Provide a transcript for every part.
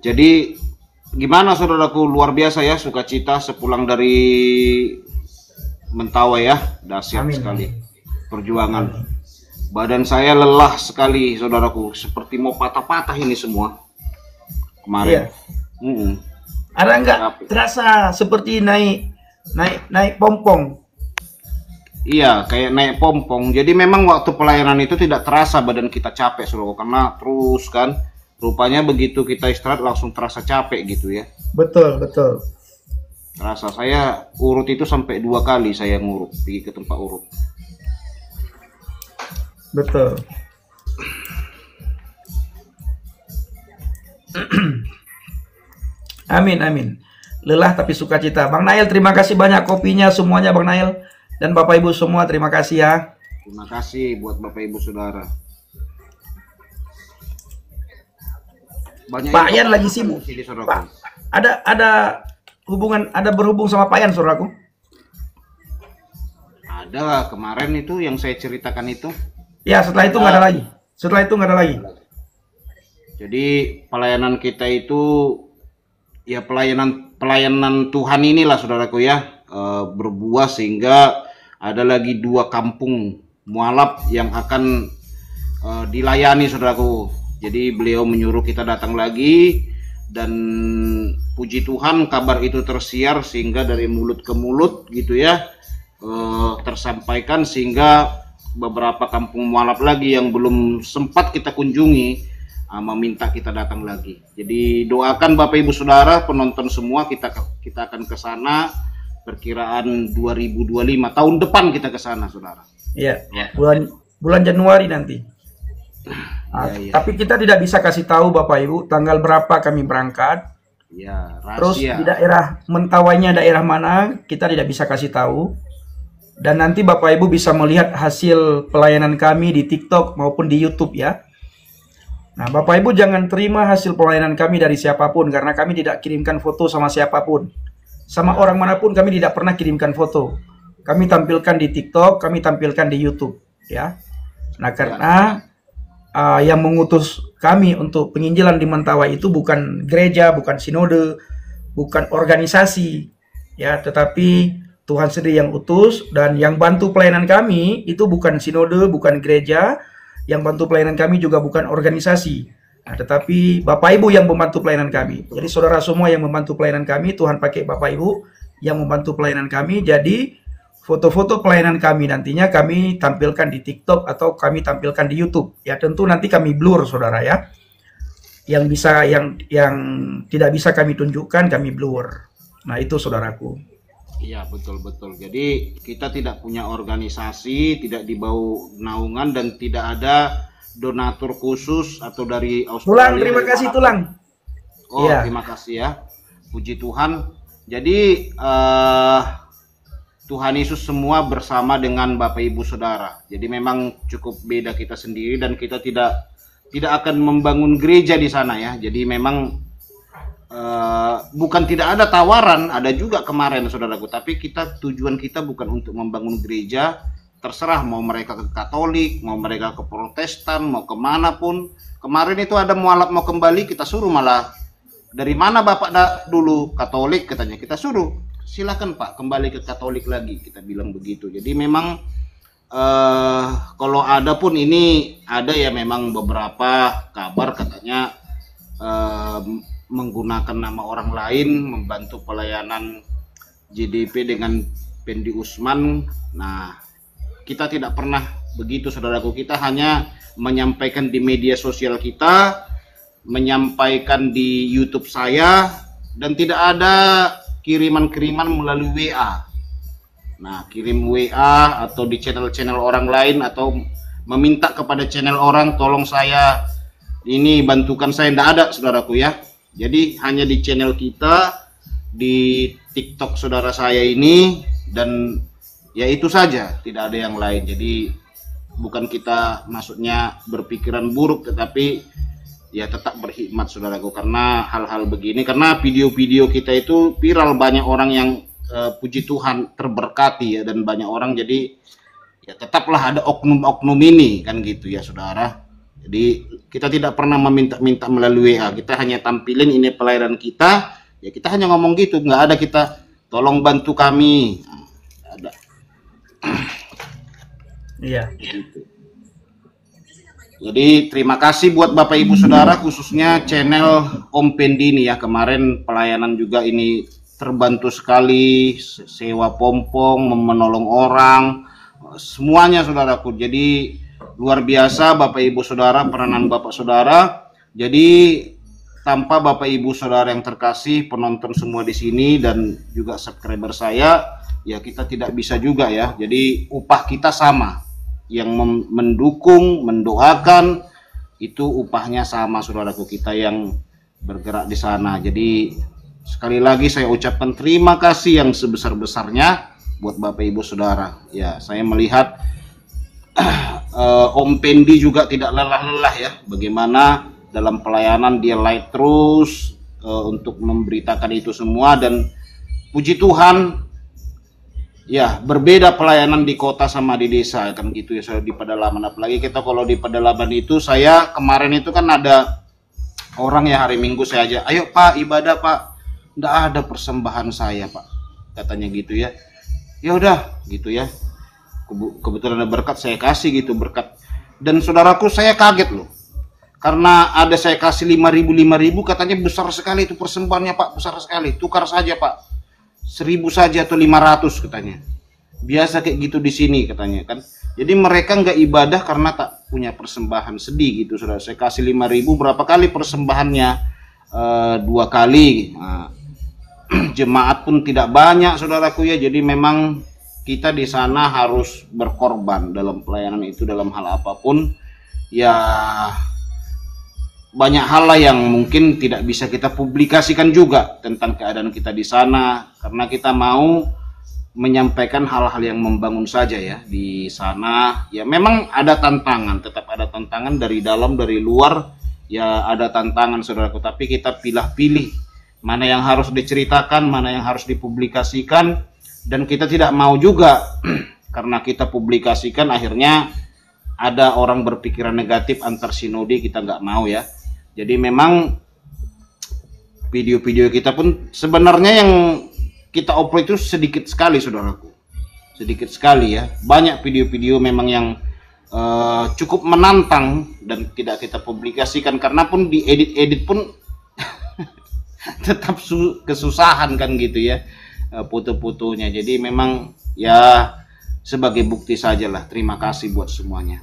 Jadi gimana saudaraku, luar biasa ya sukacita sepulang dari Mentawai ya, dahsyat Amin. sekali perjuangan. Badan saya lelah sekali saudaraku, seperti mau patah-patah ini semua kemarin. Iya. Ada nggak terasa seperti naik pompong? Iya, kayak naik pompong. Jadi memang waktu pelayanan itu tidak terasa badan kita capek saudaraku, karena terus kan rupanya begitu kita istirahat langsung terasa capek gitu ya. Betul, betul. Terasa saya urut itu sampai 2 kali saya ngurut, pergi ke tempat urut. Betul. Amin, amin. Lelah tapi sukacita. Bang Nail, terima kasih banyak kopinya semuanya Bang Nail. Dan Bapak Ibu semua terima kasih ya. Terima kasih buat Bapak Ibu Saudara. Banyak Pak Yan lagi sibuk. Pak, ada berhubung sama Pak Yan, saudaraku? Ada kemarin itu yang saya ceritakan itu. Ya, setelah itu nggak ada lagi. Setelah itu nggak ada lagi. Jadi pelayanan kita itu ya pelayanan Tuhan inilah saudaraku ya, berbuah sehingga ada lagi 2 kampung mualaf yang akan dilayani saudaraku. Jadi beliau menyuruh kita datang lagi, dan puji Tuhan kabar itu tersiar sehingga dari mulut ke mulut gitu ya, tersampaikan sehingga beberapa kampung mualaf lagi yang belum sempat kita kunjungi meminta kita datang lagi. Jadi doakan Bapak Ibu Saudara penonton semua, kita akan ke sana perkiraan 2025 tahun depan kita ke sana saudara. Iya, bulan Januari nanti. Ya. Tapi kita tidak bisa kasih tahu Bapak Ibu tanggal berapa kami berangkat. Ya, rahasia. Terus di daerah Mentawainya daerah mana kita tidak bisa kasih tahu. Dan nanti Bapak Ibu bisa melihat hasil pelayanan kami di TikTok maupun di YouTube ya. Nah, Bapak Ibu jangan terima hasil pelayanan kami dari siapapun, karena kami tidak kirimkan foto sama siapapun. Sama orang manapun kami tidak pernah kirimkan foto. Kami tampilkan di TikTok, kami tampilkan di YouTube ya. Nah, karena yang mengutus kami untuk penginjilan di Mentawai itu bukan gereja, bukan sinode, bukan organisasi ya, tetapi Tuhan sendiri yang utus. Dan yang bantu pelayanan kami itu bukan sinode, bukan gereja. Yang bantu pelayanan kami juga bukan organisasi, tetapi Bapak Ibu yang membantu pelayanan kami. Jadi saudara semua yang membantu pelayanan kami, Tuhan pakai Bapak Ibu yang membantu pelayanan kami. Jadi foto-foto pelayanan kami nantinya kami tampilkan di TikTok atau kami tampilkan di YouTube. Ya tentu nanti kami blur saudara ya. Yang bisa yang tidak bisa kami tunjukkan kami blur. Nah, itu saudaraku. Iya, betul-betul. Jadi kita tidak punya organisasi, tidak dibau naungan, dan tidak ada donatur khusus atau dari Australia. Tulang, terima kasih Tulang. Oh, ya. Terima kasih ya. Puji Tuhan. Jadi Tuhan Yesus semua bersama dengan Bapak Ibu Saudara. Jadi memang cukup beda kita sendiri, dan kita tidak akan membangun gereja di sana ya. Jadi memang bukan tidak ada tawaran, ada juga kemarin saudaraku, tapi tujuan kita bukan untuk membangun gereja. Terserah mau mereka ke Katolik, mau mereka ke Protestan, mau kemana pun. Kemarin itu ada mualaf mau kembali, kita suruh malah, dari mana Bapak dulu? Katolik katanya. Kita suruh, silakan Pak kembali ke Katolik lagi, kita bilang begitu. Jadi memang kalau ada pun ini ada ya, memang beberapa kabar katanya menggunakan nama orang lain membantu pelayanan JDP dengan Pendi Usman. Nah, kita tidak pernah begitu saudaraku. Kita hanya menyampaikan di media sosial kita, menyampaikan di YouTube saya, dan tidak ada kiriman-kiriman melalui WA. Nah, kirim WA atau di channel-channel orang lain, atau meminta kepada channel orang tolong saya ini bantukan saya, tidak ada saudaraku ya. Jadi hanya di channel kita, di TikTok saudara saya ini, dan ya itu saja, tidak ada yang lain. Jadi bukan kita maksudnya berpikiran buruk, tetapi ya tetap berhikmat saudaraku, karena hal-hal begini, karena video-video kita itu viral, banyak orang yang puji Tuhan terberkati ya, dan banyak orang, jadi ya tetaplah ada oknum-oknum ini kan gitu ya saudara. Jadi kita tidak pernah meminta-minta melalui WA, kita hanya tampilin ini pelayanan kita, ya kita hanya ngomong gitu, nggak ada kita tolong bantu kami. Nah, ada. Iya. Gitu. Jadi terima kasih buat Bapak Ibu Saudara, khususnya channel Om Pendi ini ya, kemarin pelayanan juga ini terbantu sekali, sewa pompong, menolong orang, semuanya saudaraku. Jadi luar biasa Bapak Ibu Saudara, peranan Bapak Saudara. Jadi tanpa Bapak Ibu Saudara yang terkasih, penonton semua di sini dan juga subscriber saya, ya kita tidak bisa juga ya. Jadi upah kita sama. Yang mendukung, mendoakan itu upahnya sama saudaraku, kita yang bergerak di sana. Jadi sekali lagi saya ucapkan terima kasih yang sebesar-besarnya buat Bapak Ibu Saudara. Ya, saya melihat Om Pendi juga tidak lelah-lelah ya, bagaimana dalam pelayanan dia live terus untuk memberitakan itu semua. Dan puji Tuhan ya, berbeda pelayanan di kota sama di desa kan gitu ya, di pedalaman. Apalagi kita kalau di pedalaman itu, saya kemarin itu kan ada orang ya, hari Minggu saya aja, ayo Pak ibadah Pak, nggak ada persembahan saya Pak, katanya gitu ya. Ya udah gitu ya, kebetulan ada berkat saya kasih gitu berkat. Dan saudaraku saya kaget loh, karena ada saya kasih 5.000 katanya besar sekali itu persembahannya Pak, besar sekali, tukar saja Pak, 1.000 saja atau 500 katanya. Biasa kayak gitu di sini katanya kan. Jadi mereka nggak ibadah karena tak punya persembahan, sedih gitu saudara. Saya kasih 5.000, berapa kali persembahannya? 2 kali. Nah, jemaat pun tidak banyak saudaraku ya. Jadi memang kita di sana harus berkorban dalam pelayanan itu, dalam hal apapun ya. Banyak hal lah yang mungkin tidak bisa kita publikasikan juga tentang keadaan kita di sana, karena kita mau menyampaikan hal-hal yang membangun saja ya di sana. Ya memang ada tantangan, tetap ada tantangan dari dalam, dari luar ya ada tantangan saudaraku, tapi kita pilih-pilih mana yang harus diceritakan, mana yang harus dipublikasikan. Dan kita tidak mau juga karena kita publikasikan akhirnya ada orang berpikiran negatif antar sinode, kita nggak mau ya. Jadi memang video-video kita pun sebenarnya yang kita upload itu sedikit sekali saudaraku, sedikit sekali ya. Banyak video-video memang yang cukup menantang dan tidak kita publikasikan, karena pun diedit-edit pun tetap kesusahan kan gitu ya, foto-fotonya. Jadi memang ya sebagai bukti sajalah. Terima kasih buat semuanya.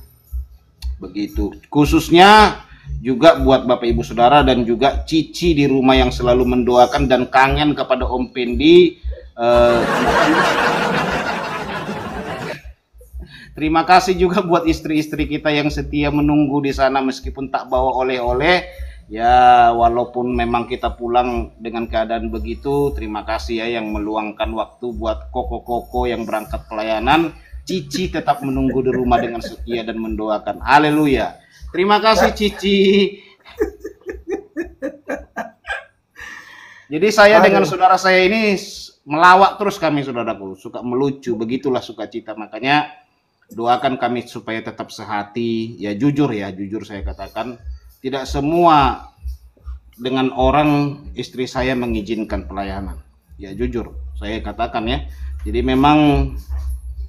Begitu, khususnya juga buat Bapak Ibu Saudara dan juga Cici di rumah yang selalu mendoakan dan kangen kepada Om Pendi. Terima kasih juga buat istri-istri kita yang setia menunggu di sana meskipun tak bawa oleh-oleh. Ya walaupun memang kita pulang dengan keadaan begitu, terima kasih ya yang meluangkan waktu buat koko-koko yang berangkat pelayanan. Cici tetap menunggu di rumah dengan setia dan mendoakan. Haleluya. Terima kasih Cici. Jadi saya dengan saudara saya ini melawak terus kami saudaraku, suka melucu, begitulah sukacita. Makanya doakan kami supaya tetap sehati. Ya jujur saya katakan, tidak semua dengan orang istri saya mengizinkan pelayanan. Ya jujur saya katakan ya. Jadi memang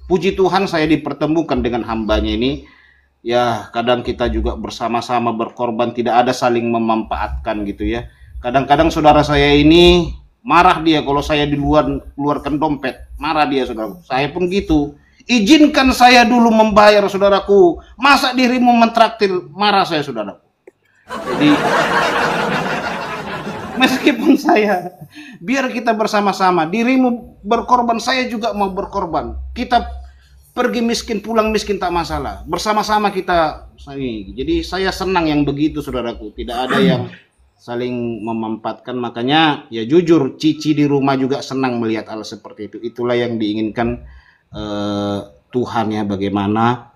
puji Tuhan saya dipertemukan dengan hambanya ini. Ya kadang kita juga bersama-sama berkorban, tidak ada saling memanfaatkan gitu ya. Kadang-kadang saudara saya ini marah dia kalau saya di luar keluarkan dompet, marah dia saudara. Saya pun gitu, izinkan saya dulu membayar saudaraku, masa dirimu mentraktir, marah saya saudaraku. Jadi meskipun saya, biar kita bersama-sama, dirimu berkorban, saya juga mau berkorban. Kita pergi miskin, pulang miskin tak masalah. Bersama-sama kita. Jadi saya senang yang begitu saudaraku. Tidak ada yang saling memanfaatkan. Makanya ya jujur Cici di rumah juga senang melihat hal seperti itu. Itulah yang diinginkan Tuhan ya, bagaimana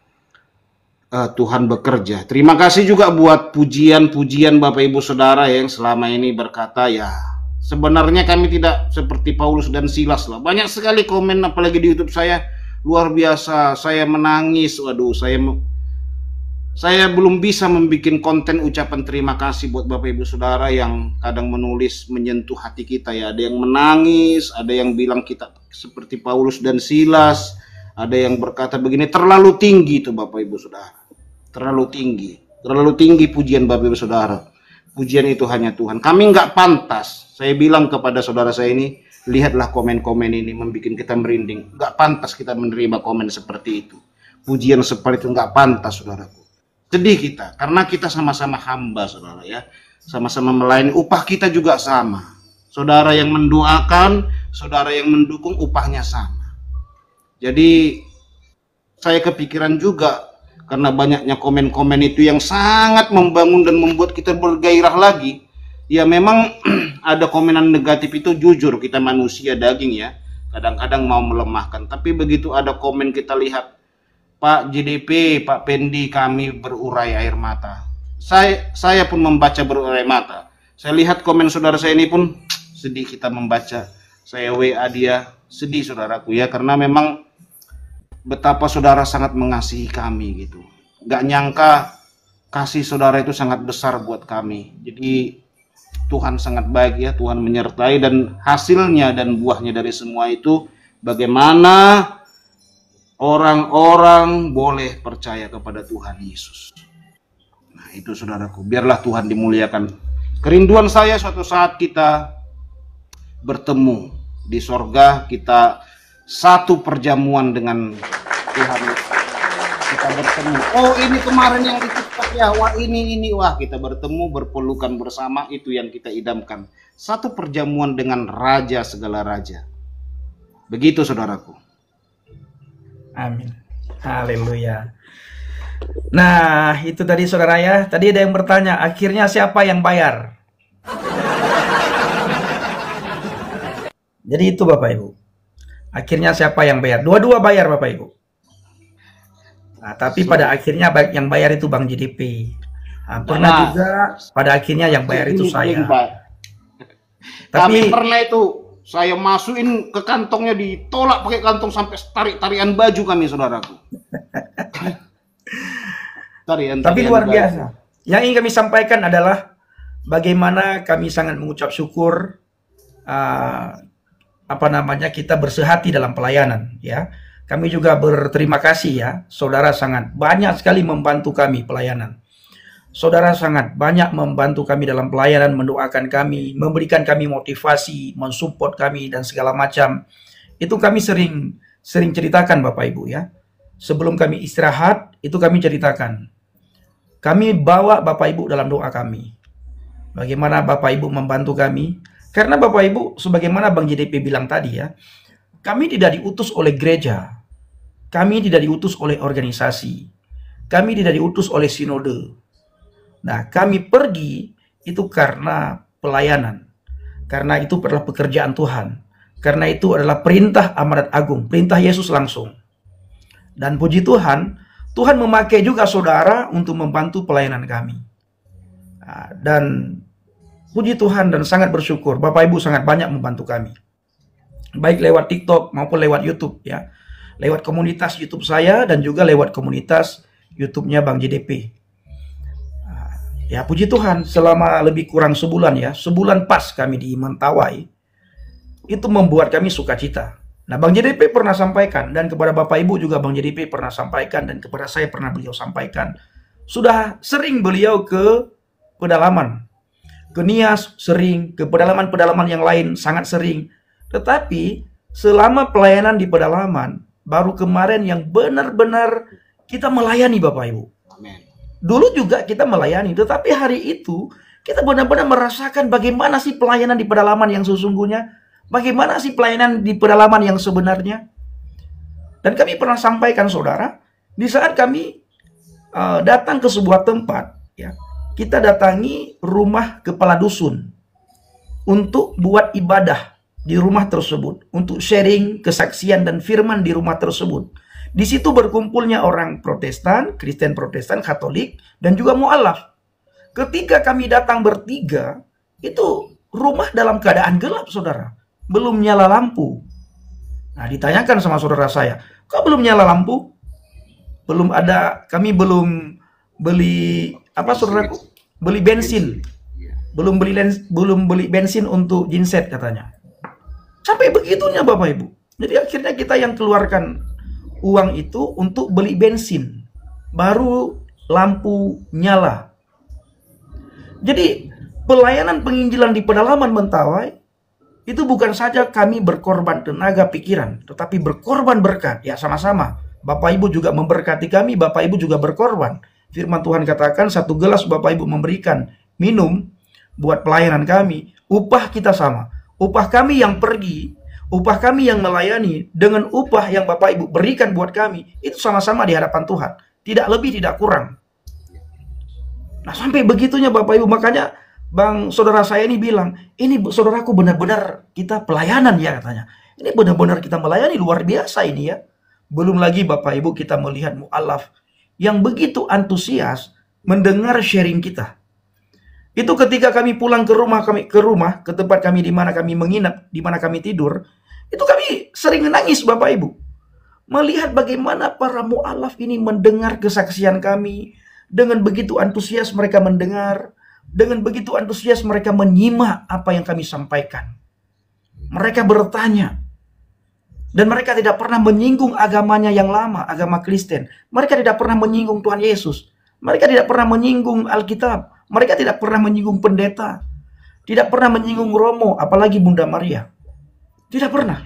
Tuhan bekerja. Terima kasih juga buat pujian-pujian Bapak Ibu Saudara yang selama ini berkata ya sebenarnya kami tidak seperti Paulus dan Silas lah. Banyak sekali komen apalagi di YouTube saya. Luar biasa, saya menangis. Waduh, saya Saya belum bisa membuat konten ucapan terima kasih buat Bapak Ibu Saudara yang kadang menulis menyentuh hati kita ya. Ada yang menangis, ada yang bilang kita seperti Paulus dan Silas, ada yang berkata begini, terlalu tinggi itu Bapak Ibu Saudara. Terlalu tinggi pujian Bapak Ibu Saudara. Pujian itu hanya Tuhan. Kami nggak pantas. Saya bilang kepada saudara saya ini, lihatlah komen-komen ini membuat kita merinding. Nggak pantas kita menerima komen seperti itu. Pujian seperti itu nggak pantas, saudaraku. Sedih kita, karena kita sama-sama hamba, saudara ya. Sama-sama melayani, upah kita juga sama. Saudara yang mendoakan, saudara yang mendukung, upahnya sama. Jadi, saya kepikiran juga, karena banyaknya komen-komen itu yang sangat membangun dan membuat kita bergairah lagi. Ya memang ada komenan negatif itu jujur, kita manusia daging ya. Kadang-kadang mau melemahkan, tapi begitu ada komen kita lihat, Pak JDP, Pak Pendi, kami berurai air mata. Saya pun membaca berurai mata. Saya lihat komen saudara saya ini pun sedih kita membaca. Saya WA dia, sedih saudaraku ya, karena memang betapa saudara sangat mengasihi kami gitu. Gak nyangka kasih saudara itu sangat besar buat kami. Jadi Tuhan sangat baik ya, Tuhan menyertai, dan hasilnya dan buahnya dari semua itu bagaimana orang-orang boleh percaya kepada Tuhan Yesus. Nah itu saudaraku, biarlah Tuhan dimuliakan. Kerinduan saya suatu saat kita bertemu di sorga, kita satu perjamuan dengan Tuhan. Kita bertemu, oh ini kemarin yang di TikTok ya, wah ini, wah kita bertemu, berpelukan bersama, itu yang kita idamkan. Satu perjamuan dengan Raja segala Raja. Begitu saudaraku. Amin. Haleluya. Nah, itu tadi saudara ya. Tadi ada yang bertanya, akhirnya siapa yang bayar? Jadi itu Bapak Ibu. Akhirnya siapa yang bayar? Dua-dua bayar Bapak Ibu. Nah, tapi pada akhirnya yang bayar itu Bang JDP. Nah, pernah juga pada akhirnya yang bayar itu saya. Tapi pernah itu saya masukin ke kantongnya, ditolak pakai kantong sampai tarian baju kami saudaraku. Tapi luar biasa. Yang ingin kami sampaikan adalah bagaimana kami sangat mengucap syukur, kita bersehati dalam pelayanan ya. Kami juga berterima kasih ya, saudara sangat banyak sekali membantu kami pelayanan. Saudara sangat banyak membantu kami dalam pelayanan, mendoakan kami, memberikan kami motivasi, mensupport kami dan segala macam. Itu kami sering ceritakan Bapak Ibu ya. Sebelum kami istirahat, itu kami ceritakan. Kami bawa Bapak Ibu dalam doa kami. Bagaimana Bapak Ibu membantu kami. Karena Bapak Ibu, sebagaimana Bang JDP bilang tadi ya, kami tidak diutus oleh gereja. Kami tidak diutus oleh organisasi. Kami tidak diutus oleh sinode. Nah, kami pergi itu karena pelayanan. Karena itu adalah pekerjaan Tuhan. Karena itu adalah perintah amanat agung, perintah Yesus langsung. Dan puji Tuhan, Tuhan memakai juga saudara untuk membantu pelayanan kami. Nah, dan puji Tuhan dan sangat bersyukur, Bapak Ibu sangat banyak membantu kami. Baik lewat TikTok maupun lewat YouTube ya. Lewat komunitas YouTube saya dan juga lewat komunitas YouTube-nya Bang JDP. Ya puji Tuhan, selama lebih kurang sebulan ya, sebulan pas kami di Mentawai, itu membuat kami sukacita. Nah Bang JDP pernah sampaikan, dan kepada Bapak Ibu juga Bang JDP pernah sampaikan, dan kepada saya pernah beliau sampaikan, sudah sering beliau ke pedalaman, ke Nias sering, ke pedalaman-pedalaman yang lain sangat sering. Tetapi selama pelayanan di pedalaman, baru kemarin yang benar-benar kita melayani Bapak Ibu. Amin. Dulu juga kita melayani, tetapi hari itu kita benar-benar merasakan bagaimana sih pelayanan di pedalaman yang sesungguhnya, bagaimana sih pelayanan di pedalaman yang sebenarnya. Dan kami pernah sampaikan saudara, di saat kami datang ke sebuah tempat, ya, kita datangi rumah kepala dusun untuk buat ibadah di rumah tersebut, untuk sharing kesaksian dan firman di rumah tersebut. Di situ berkumpulnya orang Protestan, Kristen Protestan, Katolik, dan juga mualaf. Ketika kami datang bertiga, itu rumah dalam keadaan gelap, saudara. Belum nyala lampu. Nah, ditanyakan sama saudara saya, kok belum nyala lampu? Belum ada, kami belum beli apa saudaraku? Beli bensin. Iya. Belum beli bensin untuk genset katanya. Sampai begitunya Bapak Ibu. Jadi akhirnya kita yang keluarkan uang itu untuk beli bensin. Baru lampu nyala. Jadi pelayanan penginjilan di pedalaman Mentawai itu bukan saja kami berkorban tenaga pikiran, tetapi berkorban berkat. Ya sama-sama. Bapak Ibu juga memberkati kami, Bapak Ibu juga berkorban. Firman Tuhan katakan 1 gelas Bapak Ibu memberikan minum buat pelayanan kami. Upah kita sama. Upah kami yang pergi, upah kami yang melayani dengan upah yang Bapak Ibu berikan buat kami, itu sama-sama di hadapan Tuhan. Tidak lebih, tidak kurang. Nah sampai begitunya Bapak Ibu, makanya saudara saya ini bilang, ini saudaraku benar-benar kita pelayanan ya katanya. Ini benar-benar kita melayani, luar biasa ini ya. Belum lagi Bapak Ibu kita melihat mu'alaf yang begitu antusias mendengar sharing kita. Itu ketika kami pulang ke rumah, ke tempat kami di mana kami menginap, di mana kami tidur, itu kami sering menangis Bapak Ibu. Melihat bagaimana para mu'alaf ini mendengar kesaksian kami, dengan begitu antusias mereka mendengar, dengan begitu antusias mereka menyimak apa yang kami sampaikan. Mereka bertanya, dan mereka tidak pernah menyinggung agamanya yang lama, agama Kristen. Mereka tidak pernah menyinggung Tuhan Yesus. Mereka tidak pernah menyinggung Alkitab. Mereka tidak pernah menyinggung pendeta. Tidak pernah menyinggung Romo, apalagi Bunda Maria. Tidak pernah.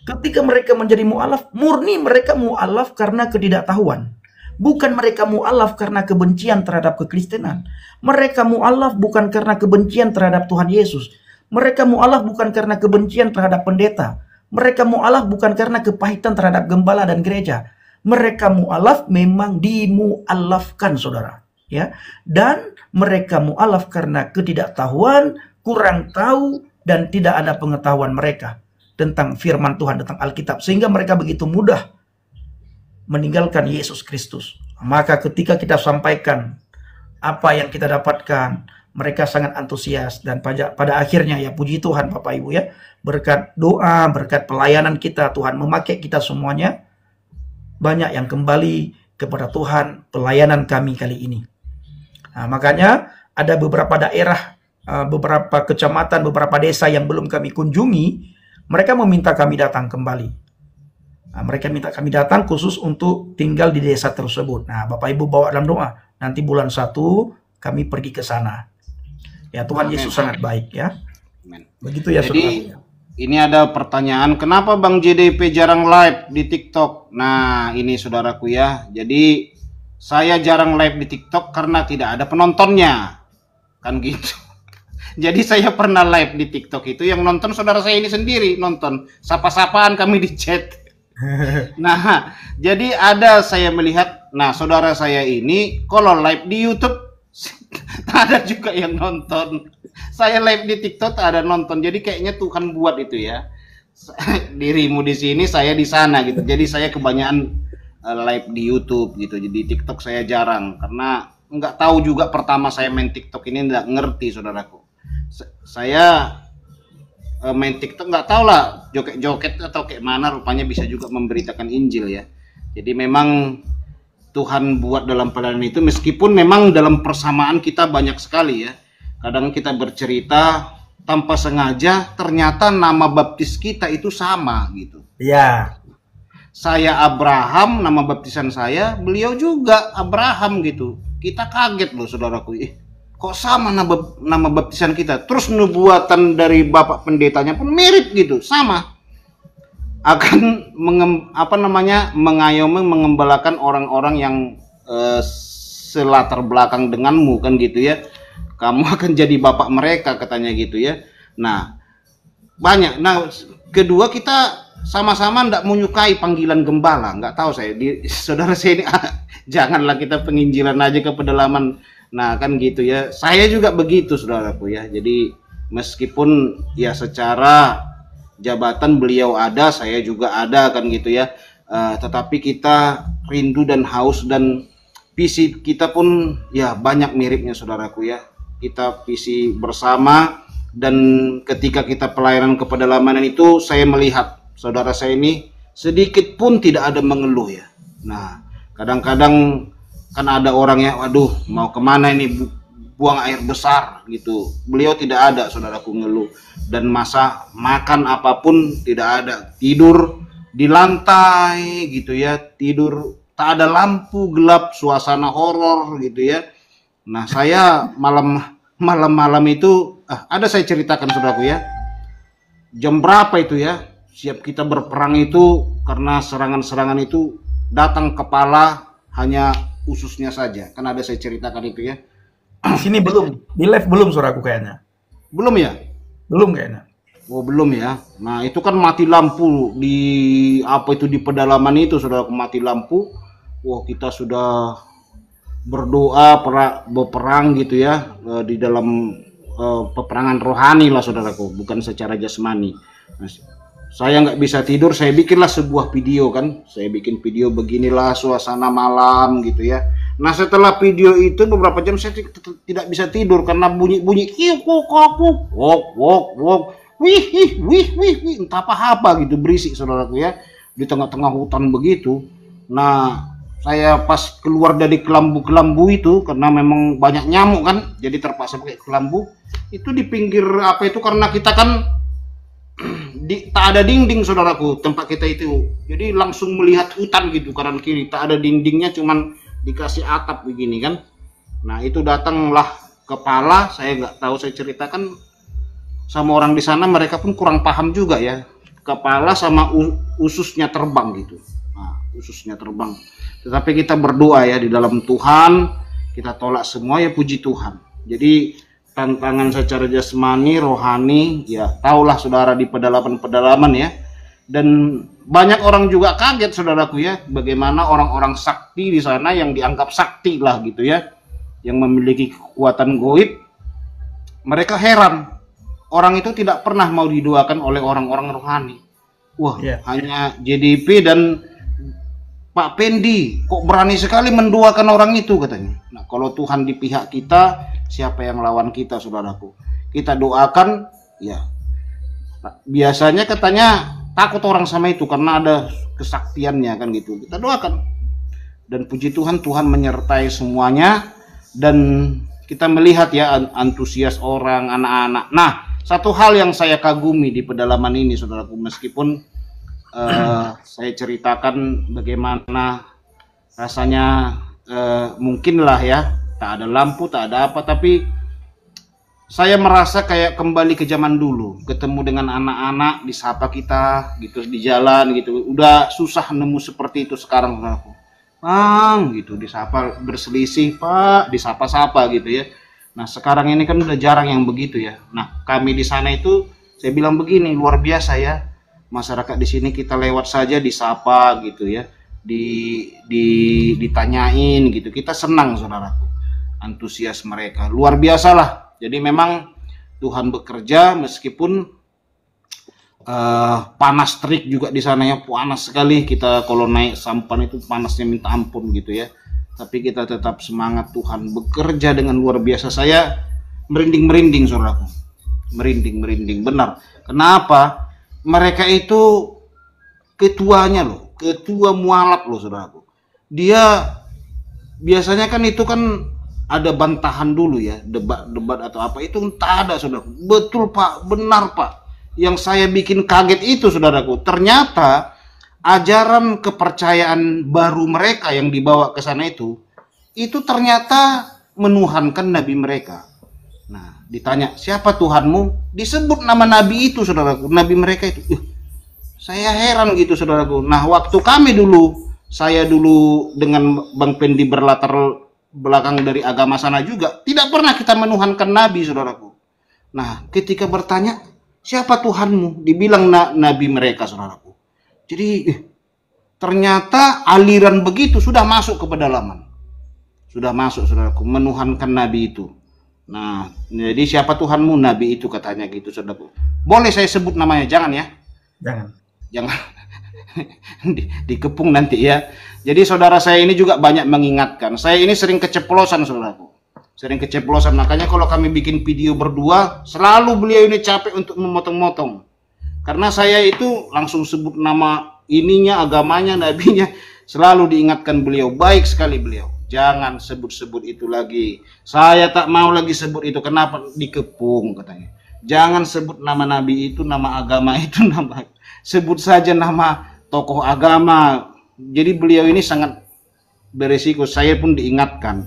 Ketika mereka menjadi mu'alaf, murni mereka mu'alaf karena ketidaktahuan. Bukan mereka mu'alaf karena kebencian terhadap kekristenan. Mereka mu'alaf bukan karena kebencian terhadap Tuhan Yesus. Mereka mu'alaf bukan karena kebencian terhadap pendeta. Mereka mu'alaf bukan karena kepahitan terhadap gembala dan gereja. Mereka mu'alaf memang dimu'alafkan saudara. Ya, dan mereka mu'alaf karena ketidaktahuan, kurang tahu, dan tidak ada pengetahuan mereka tentang firman Tuhan, tentang Alkitab. Sehingga mereka begitu mudah meninggalkan Yesus Kristus. Maka ketika kita sampaikan apa yang kita dapatkan, mereka sangat antusias. Dan pada akhirnya ya puji Tuhan Bapak Ibu ya, berkat doa, berkat pelayanan kita, Tuhan memakai kita semuanya. Banyak yang kembali kepada Tuhan pelayanan kami kali ini. Nah, makanya ada beberapa daerah, beberapa kecamatan, beberapa desa yang belum kami kunjungi, mereka meminta kami datang kembali. Nah, mereka minta kami datang khusus untuk tinggal di desa tersebut. Nah, Bapak Ibu bawa dalam doa. Nanti bulan 1 kami pergi ke sana. Ya, Tuhan Yesus sangat baik ya. Amen. Begitu ya Jadi, saudara. ini ada pertanyaan, kenapa Bang JDP jarang live di TikTok? Nah, ini saudaraku ya. Jadi, saya jarang live di TikTok karena tidak ada penontonnya. Kan gitu. Jadi saya pernah live di TikTok itu, yang nonton saudara saya ini sendiri nonton. Sapa-sapaan kami di chat. Nah, jadi ada saya melihat, nah saudara saya ini kalau live di YouTube ada juga yang nonton. Saya live di TikTok ada nonton. Jadi kayaknya Tuhan buat itu ya. Dirimu di sini, saya di sana gitu. Jadi saya kebanyakan live di YouTube gitu. Jadi TikTok saya jarang karena nggak tahu juga, pertama saya main TikTok ini nggak ngerti saudaraku. Saya main TikTok nggak tahu lah joget-joget atau kayak mana, rupanya bisa juga memberitakan Injil ya. Jadi memang Tuhan buat dalam pelayanan itu, meskipun memang dalam persamaan kita banyak sekali ya. Kadang kita bercerita tanpa sengaja ternyata nama baptis kita itu sama gitu. Ya. Saya Abraham, nama baptisan saya, beliau juga Abraham gitu. Kita kaget loh saudaraku. Kok sama nama baptisan kita? Terus nubuatan dari bapak pendetanya pun mirip gitu, sama. Akan mengayomi, mengembalakan orang-orang yang selatar belakang denganmu kan gitu ya. Kamu akan jadi bapak mereka katanya gitu ya. Nah, banyak. Nah, kedua kita sama-sama tidak menyukai panggilan gembala. Nggak tahu saya, saudara saya ini janganlah kita penginjilan aja ke pedalaman. Nah kan gitu ya, saya juga begitu saudaraku ya. Jadi meskipun ya secara jabatan beliau ada, saya juga ada kan gitu ya, tetapi kita rindu dan haus, dan visi kita pun ya banyak miripnya saudaraku ya. Kita visi bersama, dan ketika kita pelayanan ke pedalaman itu, saya melihat saudara saya ini sedikit pun tidak ada mengeluh ya. Nah kadang-kadang Kan ada orang yang, waduh, mau kemana ini, buang air besar gitu. Beliau tidak ada, saudaraku, ngeluh. Dan masa makan apapun tidak ada, tidur di lantai gitu ya, tidur tak ada lampu, gelap, suasana horor gitu ya. Nah, saya malam itu ada saya ceritakan, saudaraku ya. Jam berapa itu ya? Siap kita berperang itu, karena serangan-serangan itu datang kepala, hanya ususnya saja. Kan ada saya ceritakan itu ya. Di sini belum, di live belum saudaraku kayaknya. Belum ya? Belum kayaknya. Oh, belum ya. Nah, itu kan mati lampu di apa itu, di pedalaman itu, saudaraku, mati lampu. Wah, kita sudah berdoa, berperang gitu ya, di dalam peperangan rohani lah, saudaraku, bukan secara jasmani. Nah, saya nggak bisa tidur, saya bikinlah sebuah video kan. Saya bikin video beginilah suasana malam gitu ya. Nah, setelah video itu beberapa jam saya tidak bisa tidur karena bunyi-bunyi wok, wih, entah apa gitu, berisik, saudaraku ya, di tengah-tengah hutan begitu. Nah, saya pas keluar dari kelambu-kelambu itu, karena memang banyak nyamuk kan, jadi terpaksa pakai kelambu. Itu di pinggir apa itu, karena kita kan tak ada dinding, saudaraku, tempat kita itu. Jadi langsung melihat hutan gitu kanan kiri, tak ada dindingnya, cuman dikasih atap begini kan. Nah, itu datanglah kepala, saya nggak tahu, saya ceritakan sama orang di sana, mereka pun kurang paham juga ya. Kepala sama ususnya terbang gitu. Nah, ususnya terbang. Tetapi kita berdoa ya di dalam Tuhan, kita tolak semua ya, puji Tuhan. Jadi tantangan secara jasmani, rohani, ya tahulah saudara, di pedalaman-pedalaman ya. Dan banyak orang juga kaget, saudaraku ya, bagaimana orang-orang sakti di sana, yang dianggap sakti lah gitu ya, yang memiliki kekuatan goib. Mereka heran, orang itu tidak pernah mau didoakan oleh orang-orang rohani. Wah, hanya JDP dan Pak Pendi kok berani sekali mendoakan orang itu, katanya. Nah, kalau Tuhan di pihak kita, siapa yang lawan kita, saudaraku? Kita doakan, ya. Biasanya katanya takut orang sama itu karena ada kesaktiannya kan gitu. Kita doakan. Dan puji Tuhan, Tuhan menyertai semuanya, dan kita melihat ya antusias orang, anak-anak. Nah, satu hal yang saya kagumi di pedalaman ini, saudaraku, meskipun saya ceritakan bagaimana rasanya, mungkinlah ya, tak ada lampu, tak ada apa, tapi saya merasa kayak kembali ke zaman dulu, ketemu dengan anak-anak, disapa kita gitu di jalan gitu. Udah susah nemu seperti itu sekarang, saudaraku. Bang gitu, disapa, berselisih, Pak, disapa-sapa gitu ya. Nah, sekarang ini kan udah jarang yang begitu ya. Nah, kami di sana itu, saya bilang begini, luar biasa ya. Masyarakat di sini kita lewat saja disapa gitu ya. Ditanyain gitu. Kita senang, saudaraku. Antusias mereka luar biasa lah. Jadi memang Tuhan bekerja, meskipun panas terik juga di sana ya, panas sekali. Kita kalau naik sampan itu panasnya minta ampun gitu ya. Tapi kita tetap semangat, Tuhan bekerja dengan luar biasa. Saya merinding, saudaraku. Merinding, benar. Kenapa? Mereka itu ketuanya loh, ketua mualaf loh, saudaraku. Dia biasanya kan itu kan ada bantahan dulu ya, debat atau apa, itu entah ada, saudaraku. Betul Pak, benar Pak. Yang saya bikin kaget itu, saudaraku, ternyata ajaran kepercayaan baru mereka yang dibawa ke sana itu ternyata menuhankan nabi mereka. Nah, ditanya, siapa Tuhanmu? Disebut nama nabi itu, saudaraku, nabi mereka itu. Saya heran gitu, saudaraku. Nah, waktu kami dulu, saya dulu dengan Bang Pendi berlatar belakang dari agama sana juga, tidak pernah kita menuhankan nabi, saudaraku. Nah, ketika bertanya, siapa Tuhanmu? Dibilang nabi mereka, saudaraku. Jadi ternyata aliran begitu sudah masuk ke pedalaman. Sudah masuk, saudaraku, menuhankan nabi itu. Nah, jadi siapa Tuhanmu? Nabi itu, katanya gitu, saudaraku. Boleh saya sebut namanya? Jangan ya? Jangan. Dikepung nanti ya. Jadi saudara saya ini juga banyak mengingatkan. Saya ini sering keceplosan, saudaraku. Sering keceplosan. Makanya kalau kami bikin video berdua, selalu beliau ini capek untuk memotong-motong. Karena saya itu langsung sebut nama ininya, agamanya, nabinya. Selalu diingatkan beliau. Baik sekali beliau. Jangan sebut-sebut itu lagi. Saya tak mau lagi sebut itu. Kenapa? Dikepung katanya. Jangan sebut nama nabi itu, nama agama itu, nama. Sebut saja nama tokoh agama. Jadi beliau ini sangat beresiko. Saya pun diingatkan.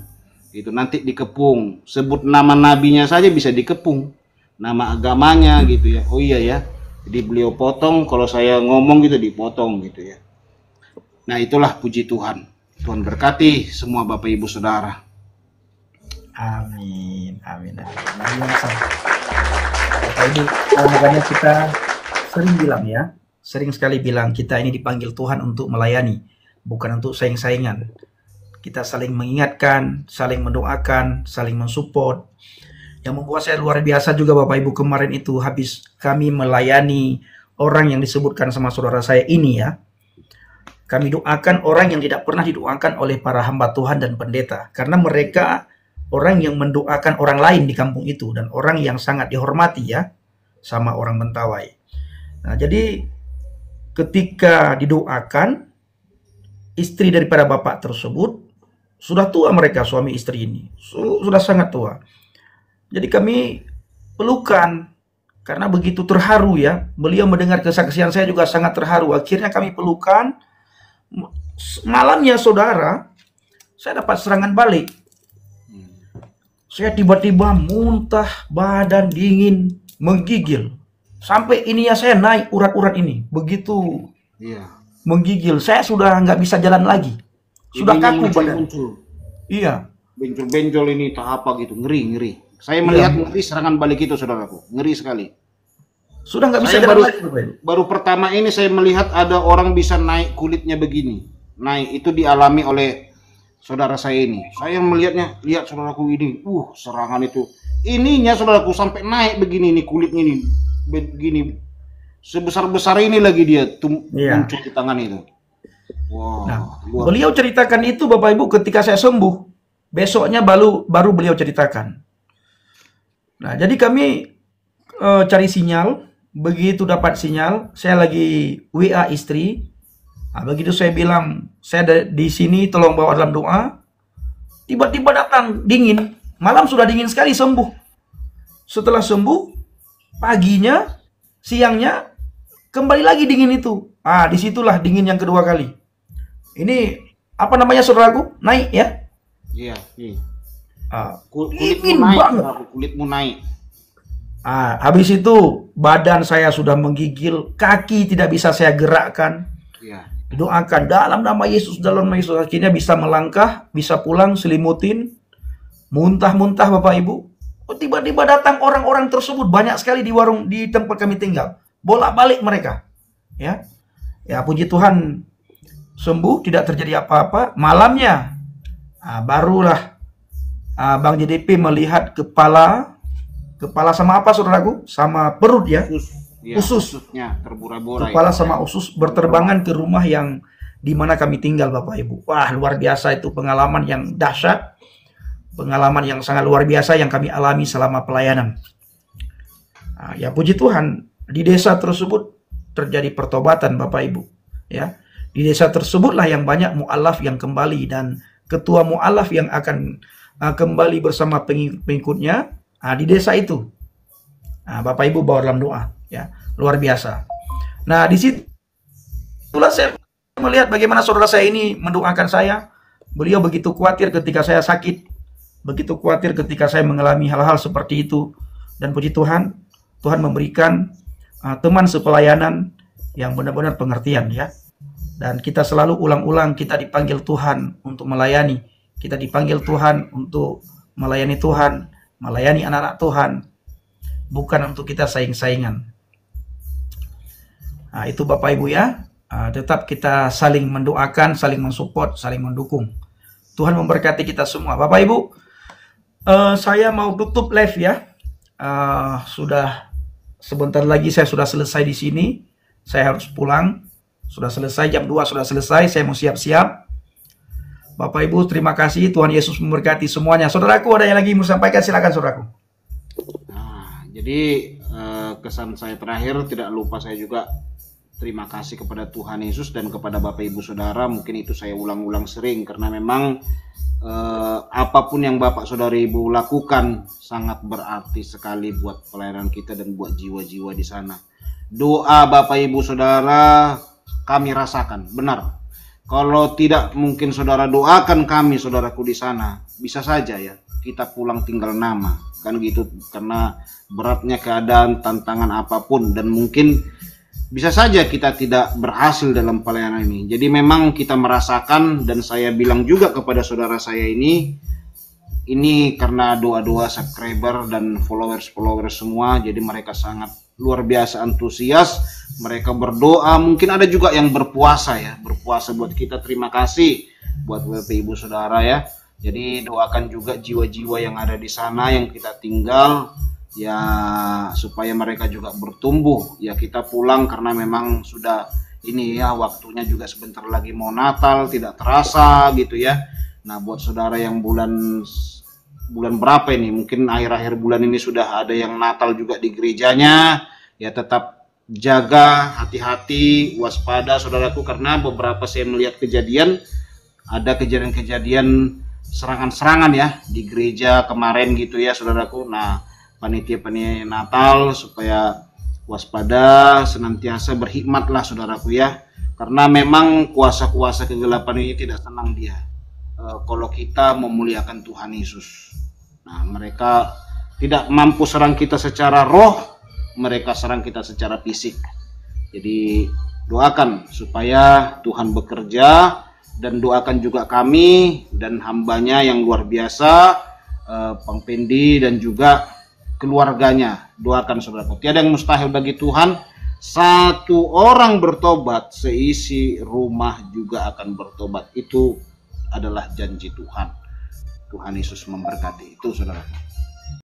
Itu nanti dikepung. Sebut nama nabinya saja bisa dikepung. Nama agamanya gitu ya. Oh iya ya. Jadi beliau potong, kalau saya ngomong gitu dipotong gitu ya. Nah itulah puji Tuhan. Tuhan berkati semua Bapak Ibu Saudara. Amin, amin, amin. Luar biasa. Bapak Ibu, makanya kita sering bilang ya, sering sekali bilang kita ini dipanggil Tuhan untuk melayani, bukan untuk saing-saingan. Kita saling mengingatkan, saling mendoakan, saling mensupport. Yang membuat saya luar biasa juga Bapak Ibu, kemarin itu habis kami melayani orang yang disebutkan sama saudara saya ini ya. Kami doakan orang yang tidak pernah didoakan oleh para hamba Tuhan dan pendeta. Karena mereka orang yang mendoakan orang lain di kampung itu. Dan orang yang sangat dihormati ya, sama orang Mentawai. Nah jadi ketika didoakan, istri daripada bapak tersebut, sudah tua mereka suami istri ini. Sudah sangat tua. Jadi kami pelukan karena begitu terharu ya. Beliau mendengar kesaksian saya juga sangat terharu. Akhirnya kami pelukan. Malamnya saudara, saya dapat serangan balik. Saya tiba-tiba muntah, badan dingin, menggigil. Sampai ininya saya naik urat-urat ini. Begitu menggigil. Saya sudah nggak bisa jalan lagi. Sudah kaku badan. Iya. Benjol-benjol ini tak apa gitu. Ngeri. Saya melihat ngeri serangan balik itu saudaraku, ngeri sekali. Sudah nggak bisa jalan lagi. Baru pertama ini saya melihat ada orang bisa naik kulitnya begini. Naik itu dialami oleh saudara saya ini. Saya melihatnya, lihat saudaraku ini, serangan itu. Ininya saudaraku sampai naik begini nih kulitnya ini, begini sebesar-besar ini lagi dia muncul di tangan itu. Wow. Nah, beliau ceritakan itu Bapak Ibu ketika saya sembuh. Besoknya baru beliau ceritakan. Nah, jadi kami cari sinyal. Begitu dapat sinyal, saya lagi WA istri. Nah, begitu saya bilang, saya di sini tolong bawa dalam doa. Tiba-tiba datang dingin. Malam sudah dingin sekali, sembuh. Setelah sembuh, paginya, siangnya, kembali lagi dingin itu. Disitulah dingin yang kedua kali. Ini, apa namanya saudaraku? Naik ya? Iya. Dingin banget. Kulitmu naik. Habis itu badan saya sudah menggigil, kaki tidak bisa saya gerakkan. Doakan dalam nama Yesus, dalam nama Yesus, akhirnya bisa melangkah, bisa pulang, selimutin, muntah-muntah Bapak Ibu. Tiba-tiba datang orang-orang tersebut banyak sekali di warung di tempat kami tinggal, bolak-balik mereka. Ya, puji Tuhan sembuh, tidak terjadi apa-apa. Malamnya, barulah Bang JDP melihat kepala sama apa saudaraku? Sama perut ya. Ususnya terbura-bura. Kepala sama usus berterbangan ke rumah yang di mana kami tinggal Bapak Ibu. Wah, luar biasa itu pengalaman yang dahsyat. Pengalaman yang sangat luar biasa yang kami alami selama pelayanan. Ya puji Tuhan, di desa tersebut terjadi pertobatan Bapak Ibu. Ya, di desa tersebutlah yang banyak mu'alaf yang kembali dan ketua mu'alaf yang akan kembali bersama pengikutnya di desa itu. Bapak Ibu bawa dalam doa, ya luar biasa. Nah di situ saya melihat bagaimana saudara saya ini mendoakan saya. Beliau begitu khawatir ketika saya sakit, begitu khawatir ketika saya mengalami hal-hal seperti itu. Dan puji Tuhan, Tuhan memberikan teman sepelayanan yang benar-benar pengertian ya. Dan kita selalu ulang-ulang, kita dipanggil Tuhan untuk melayani. Kita dipanggil Tuhan untuk melayani Tuhan, melayani anak-anak Tuhan, bukan untuk kita saing-saingan. Itu Bapak Ibu ya, tetap kita saling mendoakan, saling mensupport, saling mendukung. Tuhan memberkati kita semua. Bapak Ibu, saya mau tutup live ya. Sudah sebentar lagi saya sudah selesai di sini. Saya harus pulang. Sudah selesai, jam 2 sudah selesai, saya mau siap-siap. Bapak Ibu, terima kasih. Tuhan Yesus memberkati semuanya. Saudaraku, ada yang lagi mau sampaikan? Silakan saudaraku. Jadi kesan saya terakhir, tidak lupa saya juga terima kasih kepada Tuhan Yesus dan kepada Bapak Ibu Saudara. Mungkin itu saya ulang-ulang sering karena memang apapun yang Bapak Saudara Ibu lakukan sangat berarti sekali buat pelayanan kita dan buat jiwa-jiwa di sana. Doa Bapak Ibu Saudara kami rasakan, benar. Kalau tidak mungkin saudara doakan kami, saudaraku di sana, bisa saja ya kita pulang tinggal nama, kan gitu, karena beratnya keadaan, tantangan apapun, dan mungkin bisa saja kita tidak berhasil dalam pelayanan ini. Jadi memang kita merasakan, dan saya bilang juga kepada saudara saya ini karena doa-doa subscriber dan followers semua, jadi mereka sangat luar biasa antusias. Mereka berdoa, mungkin ada juga yang berpuasa ya, berpuasa buat kita. Terima kasih buat Bapak Ibu Saudara ya. Jadi doakan juga jiwa-jiwa yang ada di sana yang kita tinggal ya, supaya mereka juga bertumbuh. Ya kita pulang karena memang sudah ini ya, waktunya juga sebentar lagi mau Natal, tidak terasa gitu ya. Nah buat saudara yang bulan berapa ini, mungkin akhir-akhir bulan ini sudah ada yang Natal juga di gerejanya, ya tetap jaga, hati-hati, waspada saudaraku, karena beberapa saya melihat ada kejadian-kejadian serangan-serangan ya di gereja kemarin gitu ya saudaraku. Nah panitia-panitia Natal supaya waspada, senantiasa berhikmatlah saudaraku ya, karena memang kuasa-kuasa kegelapan ini tidak senang dia kalau kita memuliakan Tuhan Yesus. Nah mereka tidak mampu serang kita secara roh, mereka serang kita secara fisik. Jadi doakan supaya Tuhan bekerja, dan doakan juga kami dan hambanya yang luar biasa, Bang Pendi dan juga keluarganya. Doakan saudaraku, tiada yang mustahil bagi Tuhan. Satu orang bertobat, seisi rumah juga akan bertobat. Itu adalah janji Tuhan. Tuhan Yesus memberkati. Itu saudaraku.